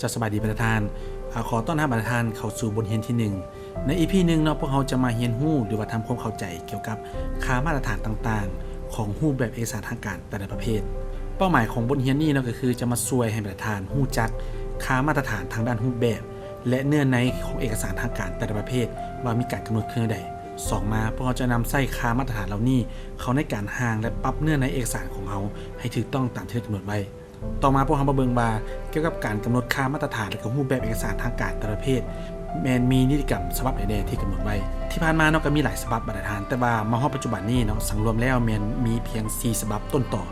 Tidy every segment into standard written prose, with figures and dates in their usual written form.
จะสบายดีประธานขอต้อนรับประธานเข้าสู่บทเรียนที่1ใน EP 1เนาะพวกเราจะมาเรียนรู้หรือว่าทำความเข้าใจเกี่ยวกับค่ามาตรฐานต่างๆของรูปแบบเอกสารทางการแต่ละประเภทเป้าหมายของบทเรียนนี้เนาะก็คือจะมาช่วยให้ประธานรู้จักค่ามาตรฐานทางด้านรูปแบบและเนื้อในของเอกสารทางการแต่ละประเภทว่ามีการกำหนดขึ้นใด2มาพวกเราจะนำใส่ค่ามาตรฐานเหล่านี้เขาในการห่างและปรับเนื้อในเอกสารของเราให้ถูกต้องตามที่กำหนดไว้ต่อมาพวกเรามาเบิ่งว่าเกี่ยวกับการกำหนดค่ามาตรฐานและรูปแบบเอกสารทางการแต่ละประเภทแม้นมีนิติกรรมฉบับใดๆที่กำหนดไว้ที่ผ่านมาเนาะก็มีหลายฉบับมาตรฐานแต่ว่ามาฮอดปัจจุบันนี้เนาะสังรวมแล้วแม้นมีเพียง4ฉบับต้นต่อ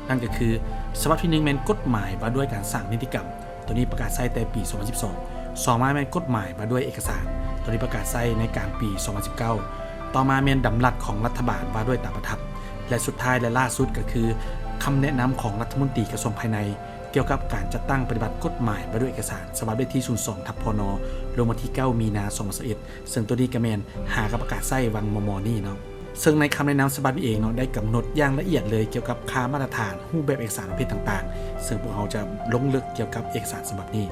นั่นก็คือฉบับที่1แม่นกฎหมายว่าด้วยการสร้างนิติกรรมตัวนี้ประกาศใช้แต่ปี2012 2มาแม่นกฎหมายว่าด้วยเอกสารตัวนี้ประกาศใช้ในกลางปี2019ต่อมาแม่นดำรัสของรัฐบาลว่าด้วยตามประทับและสุดท้ายและล่าสุดก็คือคำแนะนำของรัฐมนตรีกระทรวงภายในเกี่ยวกับการจัดตั้งปฏิบัติกฎหมายว่าด้วยเอกสารฉบับเลขที่02/พนลงวันที่9มีนา2021ซึ่งตัวนี้ก็แม่นหากับประกาศใช้วังมนี่เนาะซึ่งในคำแนะนำฉบับนี้เองเนาะได้กำหนดอย่างละเอียดเลยเกี่ยวกับค่ามาตรฐานรูปแบบเอกสารประเภทต่างๆซึ่งพวกเราจะลงลึกเกี่ยวกับเอกสารฉบับนี้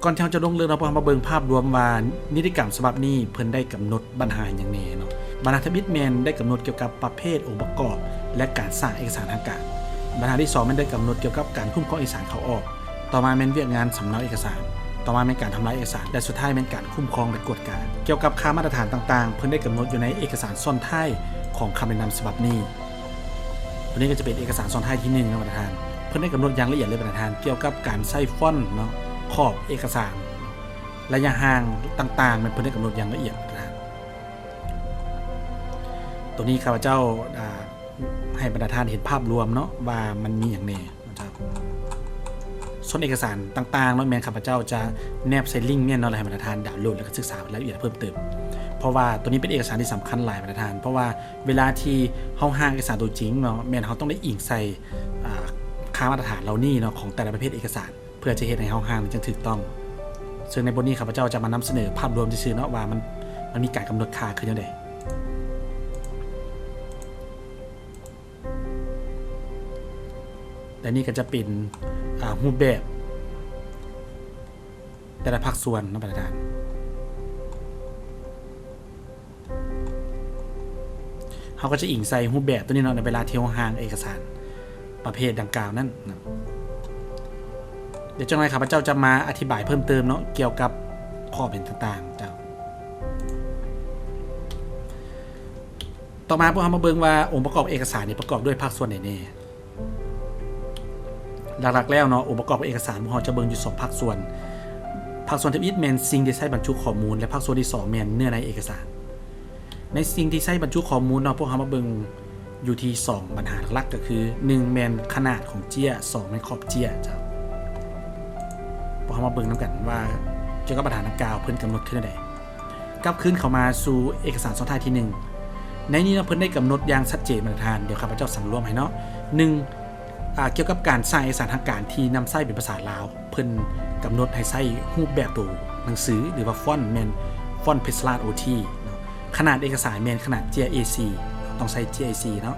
ก่อนที่เราจะลงเรื่องเรามาเบิ่งภาพรวมว่านิติกรรมฉบับนี้เพิ่นได้กำหนดบรรหารอย่างแน่เนาะบรรณาธิบดีแมนได้กำหนดเกี่ยวกับประเภทองค์ประกอบและการสร้างเอกสารทางการบรรณาที่2มันได้กำหนดเกี่ยวกับการคุ้มครองเอกสารเข้าออกต่อมาแม่นเวียกงานสำเนาเอกสารต่อมาแม่นการทำลายเอกสารและสุดท้ายแม่นการคุ้มครองและกวดการเกี่ยวกับค่ามาตรฐานต่างๆเพิ่นได้กำหนดอยู่ในเอกสารซ้อนท้ายของคำแนะนำฉบับนี้ตัวนี้ก็จะเป็นเอกสารซ้อนท้ายที่1นะประธานเพิ่นได้กำหนดอย่างละเอียดเลยประธานเกี่ยวกับการใช้ฟอนต์เนาะขอบเอกสารระยะห่างต่างๆมันเพิ่นได้กำหนดอย่างละเอียดนะตัวนี้ข้าพเจ้าให้บรรดาท่านเห็นภาพรวมเนาะว่ามันมีอย่างแน่นะครับส่วนเอกสารต่างๆเนาะแม่นข้าพเจ้าจะแนบใส่ลิงก์เนี่ยเนาะให้บรรดาท่านดาวน์โหลดแล้วก็ศึกษารายละเอียดเพิ่มเติมเพราะว่าตัวนี้เป็นเอกสารที่สำคัญหลายบรรดาท่านเพราะว่าเวลาที่เฮาห่างเอกสารตัวจริงเนาะแม่นเฮาต้องได้อิงใส่ค่ามาตรฐานเหล่านี้เนาะของแต่ละประเภทเอกสารเพื่อจะเฮ็ดให้เฮาห่างจังถูกต้องซึ่งในบทนี้ข้าพเจ้าจะมานำเสนอภาพรวมซื่อๆเนาะว่ามันมีการกำหนดค่าคือจังได๋และนี่ก็จะเป็นรูปแบบแต่ละภาคส่วนนะประธานเขาก็จะอิงใส่รูปแบบตัวนี้เนาะในเวลาที่เราห่างเอกสารประเภทดังกล่าวนั้นนะเดี๋ยวจังไรข้าพเจ้าจะมาอธิบายเพิ่มเติมเนาะเกี่ยวกับข้อเป็นต่างๆเจ้าต่อมาพวกเรามาเบิ่งว่าองค์ประกอบเอกสารนี่ประกอบด้วยภาคส่วนไหนแน่หลักๆแล้วเนาะองค์ประกอบเอกสารพวกเราจะเบิ่งอยู่2ภาคส่วนที่1แม่นสิ่งที่ใช้บรรจุข้อมูลและภาคส่วนที่2แม่นเนื้อในเอกสารในสิ่งที่ใช้บรรจุข้อมูลเนาะพวกเรามาเบิ่งอยู่ที่2ปัญหาหลักๆก็คือ1แม่นขนาดของเจี้ย2แม่นขอบเจี้ยเจ้าพวกเรามาเบิ่งนำกันว่าเกี่ยวกับปัญหาดังกล่าวเพิ่นกำหนดขึ้นได้กลับคืนเข้ามาสู่เอกสารซ้อนท้ายที่1ในนี้เนาะเพิ่นได้กำหนดอย่างชัดเจนมาตรฐานเดี๋ยวข้าพเจ้าสั่งรวมให้เนาะ1เกี่ยวกับการสร้างเอกสารทางการที่นำใช้เป็นภาษาลาวเพิ่นกำหนดให้ใช้รูปแบบตัวหนังสือหรือว่าฟอนต์แม่นฟอนต์เพชรลาด OT เนาะขนาดเอกสารแม่นขนาดเจี้ย A4 ต้องใช้ GIC เนาะ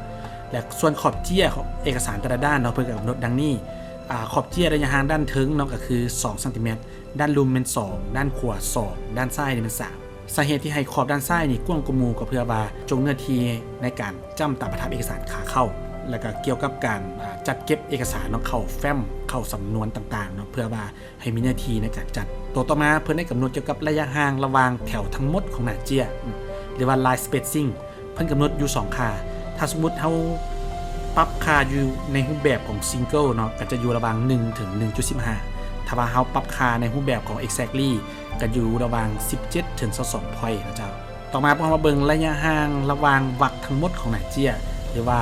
และส่วนขอบเจี้ยของเอกสารแต่ละด้านเนาะเพิ่นกำหนดดังนี้ขอบเจี้ยระยะห่างด้านถึงเนาะก็คือ2ซน.ด้านลุมเป็น2ด้านขวา2ด้านซ้ายนี่เป็น3สาเหตุที่ให้ขอบด้านซ้ายนี่กว้างกว่าหมู่ก็เพื่อว่าจงเนื้อที่ในการจ้ำตามประทับเอกสารขาเข้าแล้วก็เกี่ยวกับการจัดเก็บเอกสารเนาะเข้าแฟ้มเข้าสำนวนต่างๆเนาะเพื่อว่าให้มีหน้าที่ในการจัดตัวต่อมาเพิ่นได้กำหนดเกี่ยวกับระยะห่างระหว่างแถวทั้งหมดของหน้าเจี้ยหรือว่า line spacing เพิ่นกำหนดอยู่2ค่าถ้าสมมุติเฮาปรับค่าอยู่ในรูปแบบของ single เนาะก็จะอยู่ระหว่าง1ถึง 1.15 ถ้าว่าเฮาปรับค่าในรูปแบบของ exactly ก็อยู่ระหว่าง17ถึง22 point นะเจ้าต่อมาพวกเรามาเบิ่งระยะห่างระหว่างวรรคทั้งหมดของหน้าเจี้ยหรือว่า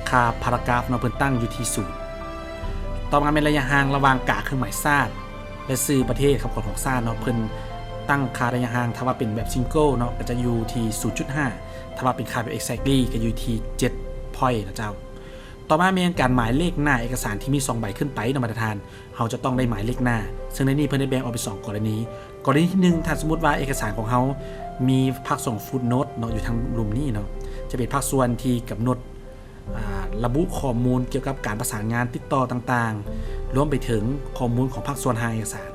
ค่าพารากราฟเนาะเพิ่นตั้งอยู่ที่0ต่อมาเป็นระยะห่างระหว่างกากเครื่องหมายซาดและชื่อประเทศคำขวัญของซาดเนาะเพิ่นตั้งค่าระยะห่างถ้าว่าเป็นแบบ single เนาะก็จะอยู่ที่ 0.5 ถ้าว่าเป็นค่าแบบ exactly ก็อยู่ที่7 point นะเจ้าต่อมามีการหมายเลขหน้าเอกสารที่มี2ใบขึ้นไปนะมาตรฐานเราจะต้องได้หมายเลขหน้าซึ่งในนี้เพิ่นได้แบ่งออกเป็น2กรณีที่1ถ้าสมมุติว่าเอกสารของเรามีภาคส่งฟุตโนตเนาะอยู่ทางรูมนี้เนาะจะเป็นภาคส่วนที่กำหนด ระบุข้อมูลเกี่ยวกับการประสานงานติดต่อต่างๆรวมไปถึงข้อมูลของภาคส่วนทางเอกสาร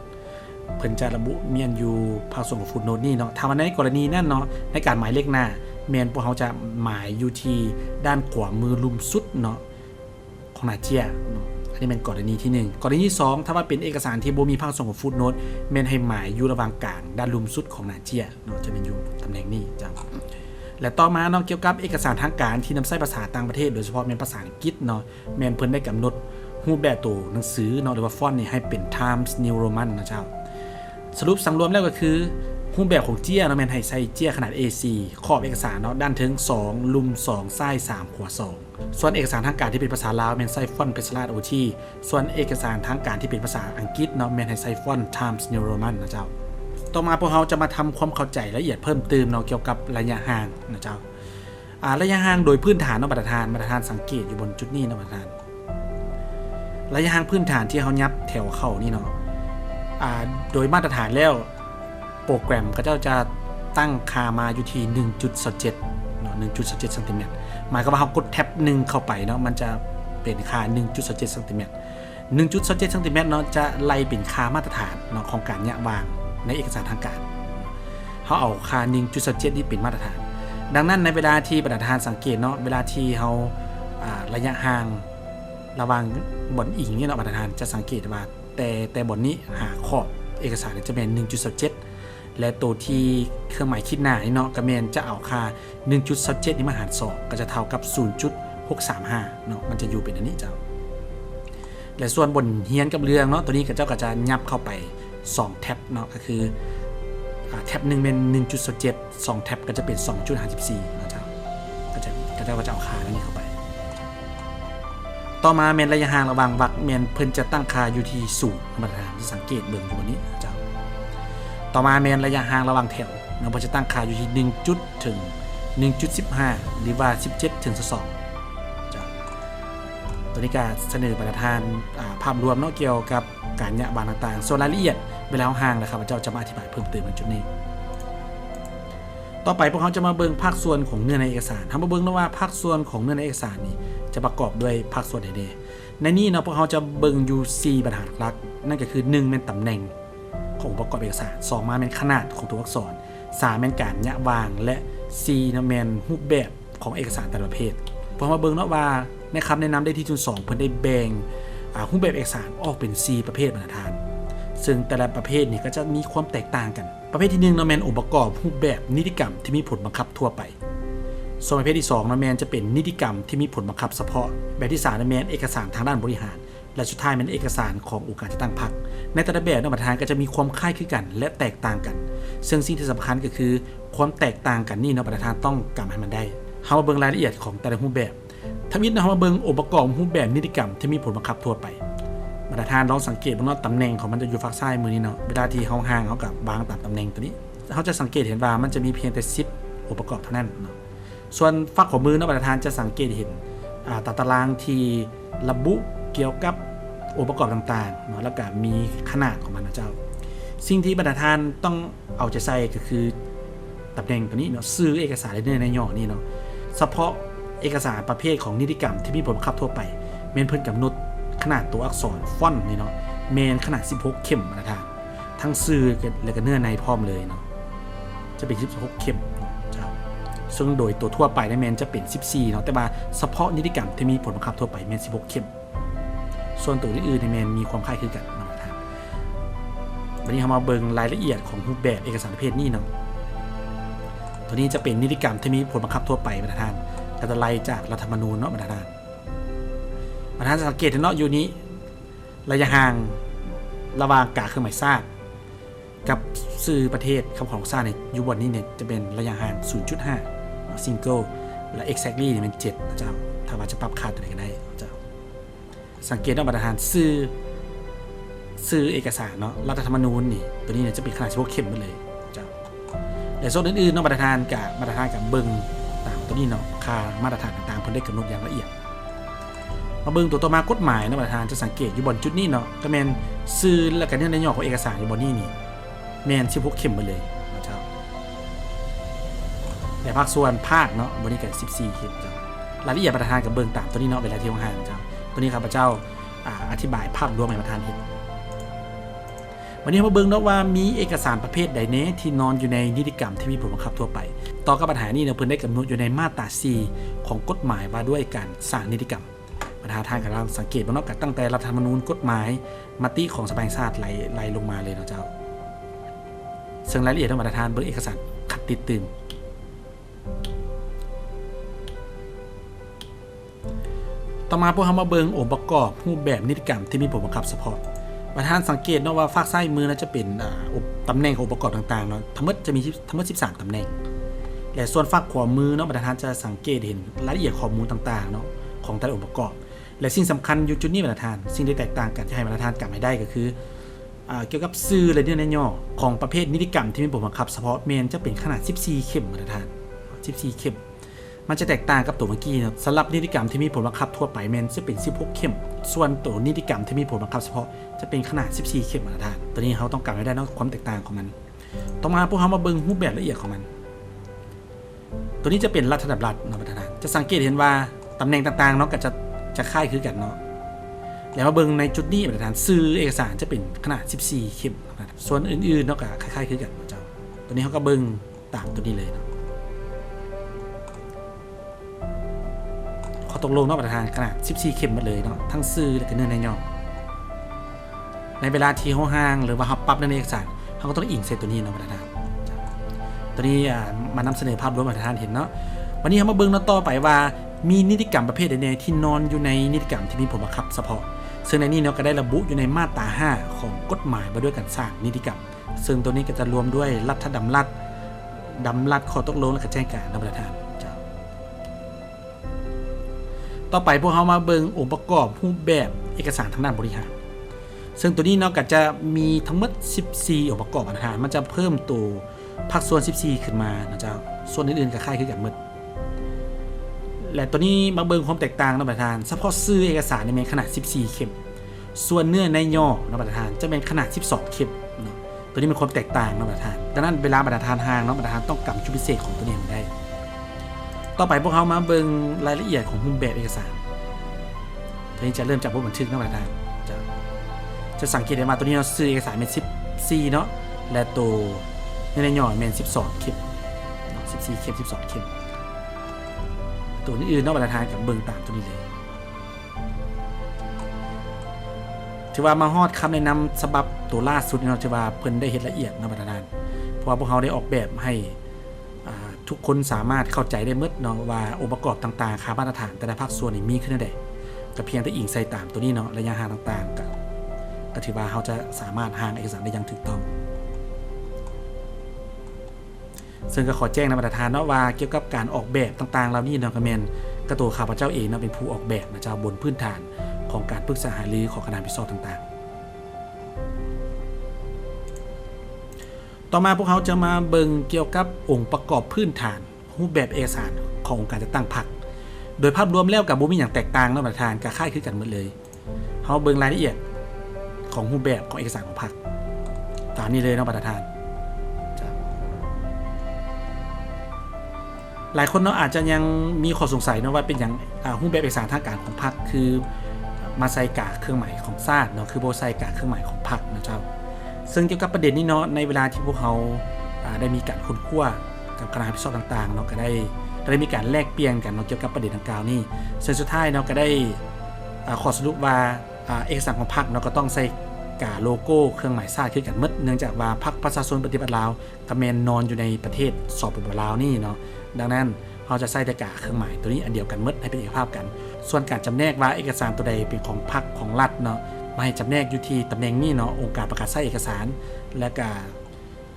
เพิ่นจะระบุเมียนอยู่ภาคส่วนของฟุตโนตนี่เนาะถ้าว่าในกรณีนั้นเนาะในการหมายเลขหน้าแมนพวกเขาจะหมายอยู่ที่ด้านขวามือลุมสุดเนาะของหน้าเจียเนาะอันนี้เป็นกรณีที่1กรณีที่2ถ้าว่าเป็นเอกสารที่บ่มีภาคส่วนของฟุตโนตแมนให้หมายอยู่ระหว่างกลางด้านลุมสุดของหน้าเจียเนาะจะเป็นอยู่ตำแหน่งนี้จ้ะและต่อมาเนาะเกี่ยวกับเอกสารทางการที่นำใช้ภาษาต่างประเทศโดยเฉพาะเป็นภาษาอังกฤษเนาะแมนเพิ่นได้กำหนดรูปแบบตัวหนังสือเนาะหรือว่าฟอนต์นี่ให้เป็น Times New Roman นะเจ้าสรุปสังรวมแล้วก็คือรูปแบบของเจี้ยเนาะแมนให้ใช้เจี้ยขนาด A4 ขอบเอกสารเนาะด้านถึง2ลุม2ซ้าย3ขวา2ส่วนเอกสารทางการที่เป็นภาษาลาวแมนใช้ฟอนต์เพชรราชโอทีส่วนเอกสารทางการที่เป็นภาษาอังกฤษเนาะแมนให้ใช้ฟอนต์ Times New Roman นะเจ้าต่อมาพวกเราจะมาทำความเข้าใจละเอียดเพิ่มเติมเนาะเกี่ยวกับระยะห่างนะเจ้าระยะห่างโดยพื้นฐานเนาะมาตรฐานสังเกตอยู่บนจุดนี้เนาะมาตรฐานระยะห่างพื้นฐานที่เขายับแถวเข้านี่เนาะโดยมาตรฐานแล้วโปรแกรมก็จะตั้งค่ามาอยู่ที่ 1.27 เนาะ 1.27 ซนติเมตรหมายความว่าเขากดแท็บ1เข้าไปเนาะมันจะเป็นค่า 1.27 ซนติเมตร 1.27 ซนติเมตรเนาะจะไล่เป็นค่ามาตรฐานเนาะของการยะวางในเอกสารทางการเขาเอาค่า 1.27 นี่เป็นมาตรฐานดังนั้นในเวลาที่ประธานสังเกตเนาะเวลาที่เขาระยะห่างระหว่างบนอิงนี่เนาะประธานจะสังเกตว่าแต่บนนี้หาขอบเอกสารจะเป็น 1.27 และตัวที่เครื่องหมายคิดหน้านี่เนาะกระเมนจะเอาค่า 1.27 นี่มาหาร2ก็จะเท่ากับ 0.635 เนาะมันจะอยู่เป็นอันนี้เจ้าและส่วนบนเฮียนกับเรื่องเนาะตัวนี้ก็เจ้าก็จะยับเข้าไป2แท็บเนาะก็คือแท็บ1เป็น 1.27 2แท็บก็จะเป็น 2.54 นะเจ้าก็จะเอาค่านี้เข้าไปต่อมาเมนระยะห่างระหว่างวรรคเมนเพิ่นจะตั้งค่าอยู่ที่0มาตรฐานที่สังเกตเบิ่งอยู่บนนี้เจ้าต่อมาเมนระยะห่างระหว่างแถวเนาะเพิ่นจะตั้งค่าอยู่ที่1จุดถึง 1.15 หรือว่า17ถึง22เจ้าตัวนี้ก็เสนอประธานภาพรวมเนาะเกี่ยวกับการยะบางต่างๆส่วนรายละเอียดเวลาห่างนะครับเจ้าจะมาอธิบายเพิ่มเติมในจุดนี้ต่อไปพวกเขาจะมาเบิ่งภาคส่วนของเนื้อในเอกสารทำมาเบิ่งนะว่าภาคส่วนของเนื้อในเอกสารนี้จะประกอบด้วยภาคส่วนใดๆในนี้เนาะพวกเขาจะเบิ่งอยู่4ปัญหาหลักนั่นก็คือ1เป็นตำแหน่งของประกอบเอกสาร2มาเป็นขนาดของตัวอักษร3เป็นการยะวางและ4นะแม่นรูปแบบของเอกสารแต่ละประเภทพวกมาเบิ่งเนาะว่าในคำแนะนำได้ที่2เพิ่นได้แบ่งรูปแบบเอกสารออกเป็น4ประเภทมาตรฐานซึ่งแต่ละประเภทนี่ก็จะมีความแตกต่างกันประเภทที่1นะแม่นองค์ประกอบรูปแบบนิติกรรมที่มีผลบังคับทั่วไปส่วนประเภทที่2นะแม่นจะเป็นนิติกรรมที่มีผลบังคับเฉพาะแบบที่3นะแม่นเอกสารทางด้านบริหารและสุดท้ายเป็นเอกสารขององค์การจัดตั้งพรรคในแต่ละแบบนะประธานก็จะมีความคล้ายคลึงกันและแตกต่างกันซึ่งสิ่งที่สำคัญก็คือความแตกต่างกันนี่นะประธานต้องกำให้มันได้เฮามาเบิ่งรายละเอียดของแต่ละรูปแบบทมิตนะเฮามาเบิ่งองค์ประกอบรูปแบบนิติกรรมที่มีผลบังคับทั่วไปประธานลองสังเกตว่าตำแหน่งของมันจะอยู่ฝั่งซ้ายมือนี้เนาะเวลาที่เขาห่างเขากับบางตำแหน่งตัวนี้เขาจะสังเกตเห็นว่ามันจะมีเพียงแต่10องค์ประกอบเท่านั้นเนาะส่วนฝั่งของมือเนาะประธานจะสังเกตเห็นตารางที่ระบุเกี่ยวกับองค์ประกอบต่างๆเนาะแล้วก็มีขนาดของมันนะเจ้าสิ่งที่ประธานต้องเอาใจใส่ก็คือตำแหน่งตัวนี้เนาะซื้อเอกสารในย่อนี่เนาะเฉพาะเอกสารประเภทของนิติกรรมที่มีผลบังคับทั่วไปเมนเพิ่นกำหนดขนาดตัวอักษรฟอนต์นี่เนาะเมนขนาด16เข้มมาตรฐานทั้งซื้อและก็เนื้อในพร้อมเลยเนาะจะเป็น16เข้มเจ้าซึ่งโดยตัวทั่วไปในเมนจะเป็น14เนาะแต่ว่าเฉพาะนิติกรรมที่มีผลบังคับทั่วไปเมน16เข้มส่วนตัวอื่นในเมนมีความคล้ายคลึงกันมาตรฐานวันนี้เรามาเบิ่งรายละเอียดของรูปแบบเอกสารประเภทนี้เนาะตัวนี้จะเป็นนิติกรรมที่มีผลบังคับทั่วไปมาตรฐานก็จะไล่จากรัฐธรรมนูญเนาะมาตรฐานสังเกตเนาะอยู่นี้ระยะห่างระหว่างกาเครื่องหมายซากกับสื่อประเทศคำของซากในอยู่บนนี้เนี่ยจะเป็นระยะห่าง 0.5 single และ exactly เนี่ยเป็น7นะเจ้าถ้าว่าจะปรับค่าตัวไหนก็ได้เจ้าสังเกตว่ามาตรฐานสื่อเอกสารเนาะรัฐธรรมนูญนี่ตัวนี้เนี่ยจะเป็นขนาด16เข้มไปเลยเจ้าแต่ส่วนอื่นๆเนาะมาตรฐานกับเบิ่งตามตัวนี้เนาะค่ามาตรฐานต่างๆเพิ่นได้กำหนดอย่างละเอียดมาเบิ่งตัวต่อมากฎหมายนะประธานจะสังเกตอยู่บนจุดนี้เนาะก็แมนซื้อและกันเนื้อในย่อของเอกสารอยู่บนนี้นี่แมน16เข้มไปเลยนะเจ้าแต่ภาคส่วนภาคเนาะบนนี้ก็14เข้มเจ้า รายละเอียดประธานกับเบิ่งตามตัวนี้เนาะเวลาที่ห้างเจ้าตัวนี้ครับพระเจ้าอธิบายภาพรวมให้ประธานเห็นวันนี้มาเบิ่งเนาะว่ามีเอกสารประเภทใดแน่ที่นอนอยู่ในนิติกรรมที่มีผลบังคับทั่วไปต่อกับปัญหานี้เนี่ยเพิ่นได้กำหนดอยู่ในมาตรา 4 ของกฎหมายว่าด้วยการสร้างนิติกรรมประธานกำลังสังเกตว่าเนาะตั้งแต่รัฐธรรมนูญกฎหมายมติของสภาแห่งชาติไล่ลงมาเลยเนาะเจ้าซึ่งรายละเอียดของประธานเบิ่งเอกสารขัดติดตึงต่อมาพวกเขามาเบิ่งองค์ประกอบรูปแบบนิติกรรมที่มีผลบังคับเฉพาะประธานสังเกตเนาะว่าฝากซ้ายมือน่าจะเป็นตำแหน่งขององค์ประกอบต่างๆเนาะทั้งหมดจะมีทั้งหมด13ตำแหน่งและส่วนฝากขวามือเนาะประธานจะสังเกตเห็นรายละเอียดข้อมูลต่างๆเนาะของแต่ละองค์ประกอบและสิ่งสำคัญอยู่จุดนี้ประธานสิ่งที่แตกต่างกันที่ให้ประธานกลับให้ได้ก็คือเกี่ยวกับซื่อและเนื้อในย่อของประเภทนิติกรรมที่มีผลบังคับเฉพาะเมนจะเป็นขนาด14เข็มประธาน14เข็มมันจะแตกต่างกับตัวเมื่อกี้นะสำหรับนิติกรรมที่มีผลบังคับทั่วไปเมนจะเป็น16เข็มส่วนตัวนิติกรรมที่มีผลบังคับเฉพาะจะเป็นขนาด14เข็มประธานตัวนี้เขาต้องกลับให้ได้นะความแตกต่างของมันต่อมาพวกเขามาเบิ่งรูปแบบละเอียดของมันตัวนี้จะเป็นรัฐดำรัฐนะประธานจะสังเกตเห็นว่าตำแหน่งต่างๆเนาะก็จะคล้ายคือกันเนาะแล้วมาเบิ่งในจุดนี้ประธานซื้อเอกสารจะเป็นขนาด14เข็มส่วนอื่นๆเนาะก็คล้ายๆคือกันเจ้าตัวนี้เขาก็เบิ่งตามตัวนี้เลยเนาะขอตกลงเนาะประธานขนาด14เข็มหมดเลยเนาะทั้งซื้อและก็เนื้อในย่อในเวลาที่เขาห่างหรือว่าเขาปรับในเอกสารเขาก็ต้องอิงใส่ตัวนี้เนาะประธานตัวนี้มานำเสนอภาพรวมประธานเห็นเนาะวันนี้เขามาเบิ่งเนาะต่อไปว่ามีนิติกรรมประเภทใดๆที่นอนอยู่ในนิติกรรมที่มีผลบังคับเฉพาะซึ่งในนี้เนาะก็ได้ระบุอยู่ในมาตรา 5 ของกฎหมายว่าด้วยการสร้างนิติกรรมซึ่งตัวนี้ก็จะรวมด้วยรัฐดำรัฐข้อตกลงและก็แจ้งการนำประธานต่อไปพวกเขามาเบิ่งองค์ประกอบรูปแบบเอกสารทางด้านบริหารซึ่งตัวนี้เนาะก็จะมีทั้งหมด14องค์ประกอบประธานมันจะเพิ่มตัวภาคส่วน14ขึ้นมานะเจ้าส่วนอื่นๆก็คล้ายคือกันหมดและตัวนี้มาเบิ่งความแตกต่างนะประธานเฉพาะซื้อเอกสารในขนาด14เข็มส่วนเนื้อในย่อนะประธานจะเป็นขนาด12เข็มเนาะตัวนี้เป็นความแตกต่างนะประธานดังนั้นเวลาประธานห่างเนาะประธานต้องกำชุดพิเศษของตัวนี้มาได้ต่อไปพวกเขามาเบิ่งรายละเอียดของรูปแบบเอกสารทีนี้จะเริ่มจากบทบันทึกนะประธานจะสังเกตได้ว่าตัวนี้เราซื้อเอกสารเป็น14เนาะและตัวเนื้อในย่อเป็น12เข็ม14เข็ม12เข็มตัวนี้อื่นนอกประธานกับเบิ่งตามตัวนี้เลยถือว่ามาฮอดคำแนะนำฉบับตัวล่าสุดเนาะถือว่าเพิ่นได้เห็นละเอียดนะประธานเพราะว่าพวกเขาได้ออกแบบให้ทุกคนสามารถเข้าใจได้หมดเนาะว่าองค์ประกอบต่างๆค่ามาตรฐานแต่ละภาคส่วนนี่มีขึ้นได้ก็เพียงแต่อิงใส่ตามตัวนี้เนาะระยะห่างต่างๆก็ถือว่าเขาจะสามารถห่างเอกสารได้อย่างถูกต้องซึ่งก็ขอแจ้งนประธานเนาะว่าเกี่ยวกับการออกแบบต่างๆเหล่านี้เนาะก็แม่นกระตัวข้าพเจ้าเองเนาะเป็นผู้ออกแบบนะเจ้าบนพื้นฐานของการปรึกษาหารือของคณะพิจารณาต่างๆต่อมาพวกเขาจะมาเบิ่งเกี่ยวกับองค์ประกอบพื้นฐานรูปแบบเอกสารขององค์การจัดตั้งพรรคโดยภาพรวมแล้วกับบ่มีอย่างแตกต่างนะประธานก็คล้ายคลึงกันหมดเลยเขาเบิ่งรายละเอียดของรูปแบบของเอกสารของพรรคตามนี้เลยนะประธานหลายคนเนาะอาจจะยังมีข้อสงสัยเนาะว่าเป็นอย่างรูปแบบเอกสารทางการของพรรคคือมาใส่กาเครื่องหมายของชาติเนาะคือโบใส่กาเครื่องหมายของพรรคนะเจ้าซึ่งเกี่ยวกับประเด็นนี้เนาะในเวลาที่พวกเขาได้มีการค้นคว้ากับคณะพิจารณาต่างๆเนาะก็ได้มีการแลกเปลี่ยนกันเนาะเกี่ยวกับประเด็นดังกล่าวนี้ซึ่งสุดท้ายเนาะก็ได้ขอสรุปว่าเอกสารของพรรคเนาะก็ต้องใส่กาโลโก้เครื่องหมายชาติขึ้นกันหมดเนื่องจากว่าพรรคประชาชนปฏิบัติลาวกับแมนนอนอยู่ในประเทศสปป.ลาวนี่เนาะดังนั้นเราจะใส่แต่กาเครื่องหมายตัวนี้อันเดียวกันหมดให้เป็นเอกภาพกันส่วนการจำแนกว่าเอกสารตัวใดเป็นของพรรคของรัฐเนาะมาให้จำแนกอยู่ที่ตำแหน่งนี้เนาะองค์การประกาศใช้เอกสารและก็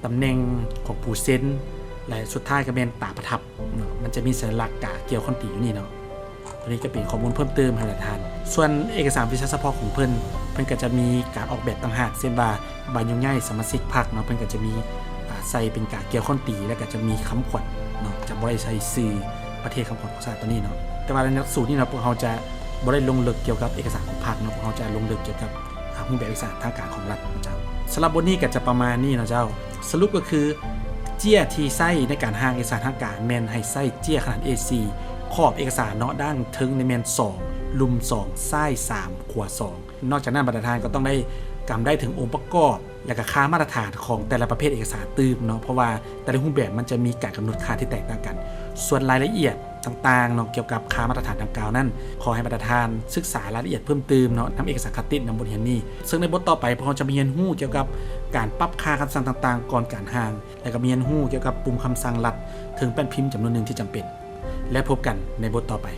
ตำแหน่งของผู้เซ็นและสุดท้ายก็เป็นตาประทับเนาะมันจะมีสัญลักษณ์กาเกี่ยวข้องตีอยู่นี่เนาะตัวนี้ก็เป็นข้อมูลเพิ่มเติมให้ท่านส่วนเอกสารวิชาเฉพาะของเพิ่นก็จะมีการออกแบบต่างหากเช่นว่าใบยุ่งง่ายสมาชิกพรรคเนาะเพิ่นก็จะมีใส่เป็นกาเกี่ยวข้องตีและก็จะมีคำขวัญเนาะจะบ่ได้ใช้สื่อประเทศคำขวัญของชาติตัวนี้เนาะแต่ว่าในหลักสูตรนี่เนาะพวกเขาจะบ่ได้ลงลึกเกี่ยวกับเอกสารของพรรคเนาะพวกเขาจะลงลึกเกี่ยวกับรูปแบบเอกสารทางการของรัฐนะเจ้าสำหรับบทนี้ก็จะประมาณนี้นะเจ้าสรุปก็คือเจี้ยที่ใช้ในการห่างเอกสารทางการแม่นให้ใช้เจี้ยขนาด A4 ขอบเอกสารเนาะด้านทึงในแมน2ลุม2ซ้าย3ขวา2นอกจากนั้นบรรทัดฐานก็ต้องได้กำได้ถึงองค์ประกอบและก็ค่ามาตรฐานของแต่ละประเภทเอกสารตืมเนาะเพราะว่าแต่ละรูปแบบมันจะมีการกำหนดค่าที่แตกต่างกัน ส่วนรายละเอียดต่างๆเนาะเกี่ยวกับค่ามาตรฐานดังกล่าวนั้นขอให้บรรทัดฐานศึกษารายละเอียดเพิ่มเติมเนาะนำเอกสารคัดติดนำบทเรียนนี้ซึ่งในบทต่อไปพอจะมีเรียนรู้เกี่ยวกับการปรับค่าคำสั่งต่างๆก่อนการห่างและก็มีเรียนรู้เกี่ยวกับปุ่มคำสั่งลัดถึงแป้นพิมพ์จำนวนหนึ่งที่จำเป็นและพบกันในบทต่อไป